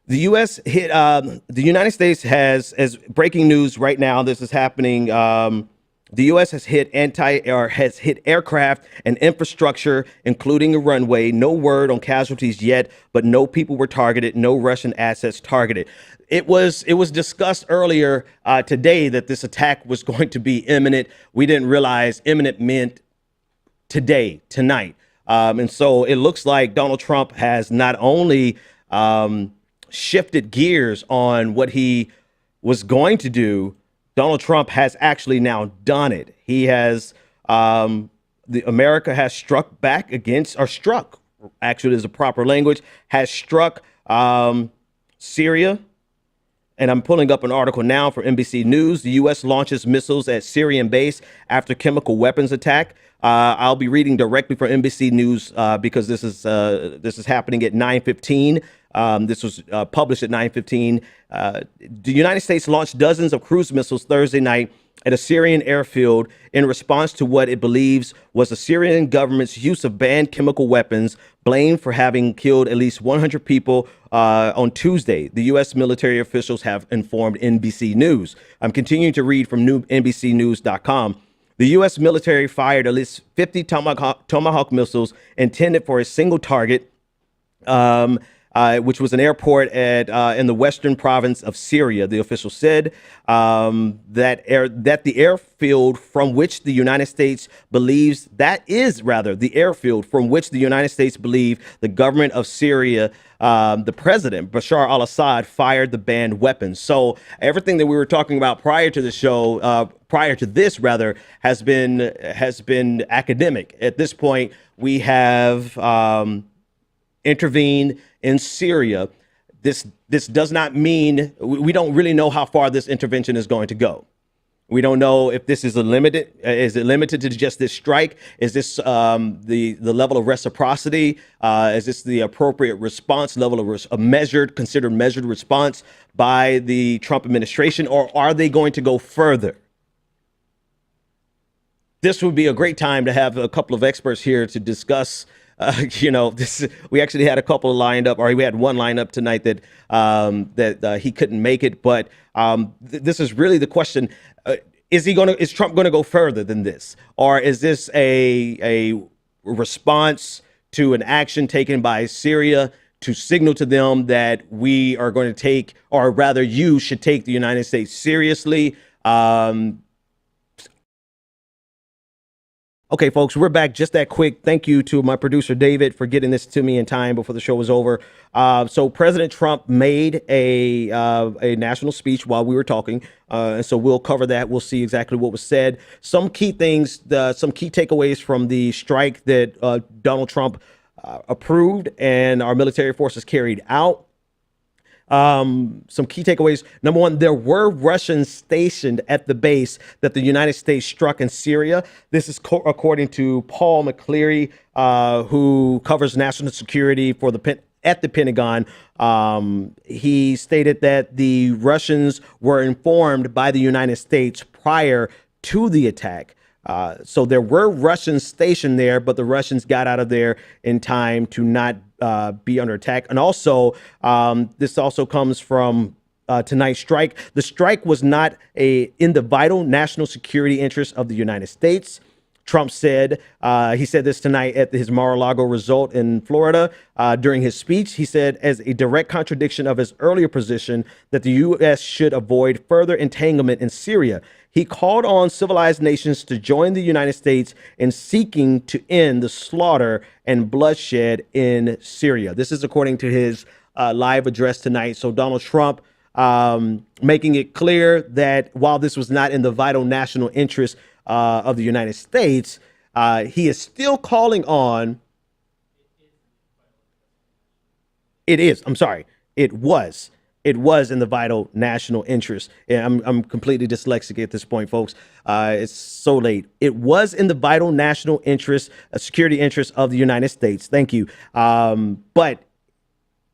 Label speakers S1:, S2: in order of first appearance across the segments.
S1: The U.S. hit. The United States has, as breaking news right now. This is happening. The U.S. has hit aircraft and infrastructure, including a runway. No word on casualties yet, but no people were targeted. No Russian assets targeted. It was discussed earlier today that this attack was going to be imminent. We didn't realize imminent meant today, tonight. And so it looks like Donald Trump has not only shifted gears on what he was going to do. Donald Trump has actually now done it. He has, the America has struck back against, or struck, actually is a proper language, has struck Syria. And I'm pulling up an article now from NBC News. The U.S. launches missiles at Syrian base after chemical weapons attack. I'll be reading directly from NBC News because this is happening at 9:15. This was published at 9:15. The United States launched dozens of cruise missiles Thursday night at a Syrian airfield in response to what it believes was the Syrian government's use of banned chemical weapons, blamed for having killed at least 100 people on Tuesday. The U.S. military officials have informed NBC News. I'm continuing to read from NBCnews.com. The U.S. military fired at least 50 Tomahawk missiles intended for a single target, which was an airport in the western province of Syria. The official said that the airfield from which the United States believes the airfield from which the United States believe the government of Syria, the president Bashar al-Assad, fired the banned weapons. So everything that we were talking about prior to the show, prior to this rather, has been academic. At this point, we have intervened in Syria. This does not mean we don't really know how far this intervention is going to go. We don't know if this is is it limited to just this strike? Is this the level of reciprocity? Is this the appropriate response level of considered measured response by the Trump administration, or are they going to go further? This would be a great time to have a couple of experts here to discuss. We actually had a couple lined up, or we had one lined up tonight that he couldn't make it. But this is really the question: is Trump going to go further than this, or is this a response to an action taken by Syria to signal to them that we are going to take, or rather, you should take the United States seriously? Okay, folks, we're back just that quick. Thank you to my producer, David, for getting this to me in time before the show was over. So President Trump made a national speech while we were talking. And so we'll cover that. We'll see exactly what was said. Some key things, some key takeaways from the strike that Donald Trump approved and our military forces carried out. Some key takeaways. Number one, there were Russians stationed at the base that the United States struck in Syria. This is according to Paul McCleary, who covers national security for at the Pentagon. He stated that the Russians were informed by the United States prior to the attack. So there were Russians stationed there, but the Russians got out of there in time to not be under attack. And also, this also comes from tonight's strike. The strike was not in the vital national security interests of the United States. Trump said, he said this tonight at his Mar-a-Lago resort in Florida during his speech. He said, as a direct contradiction of his earlier position that the U.S. should avoid further entanglement in Syria. He called on civilized nations to join the United States in seeking to end the slaughter and bloodshed in Syria. This is according to his live address tonight. So Donald Trump making it clear that while this was not in the vital national interest of the United States, he is still calling on. It was in the vital national interest. And I'm completely dyslexic at this point, folks. It's so late. It was in the vital national interest, security interest of the United States. Thank you. But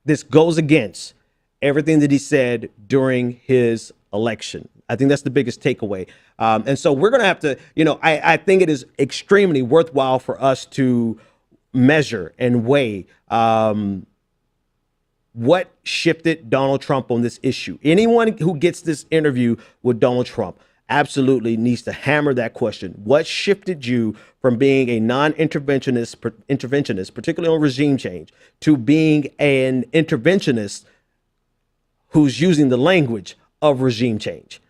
S1: this goes against everything that he said during his election. I think that's the biggest takeaway. And so we're going to have to, I think it is extremely worthwhile for us to measure and weigh What shifted Donald Trump on this issue? Anyone who gets this interview with Donald Trump absolutely needs to hammer that question. What shifted you from being a non-interventionist, particularly on regime change, to being an interventionist who's using the language of regime change?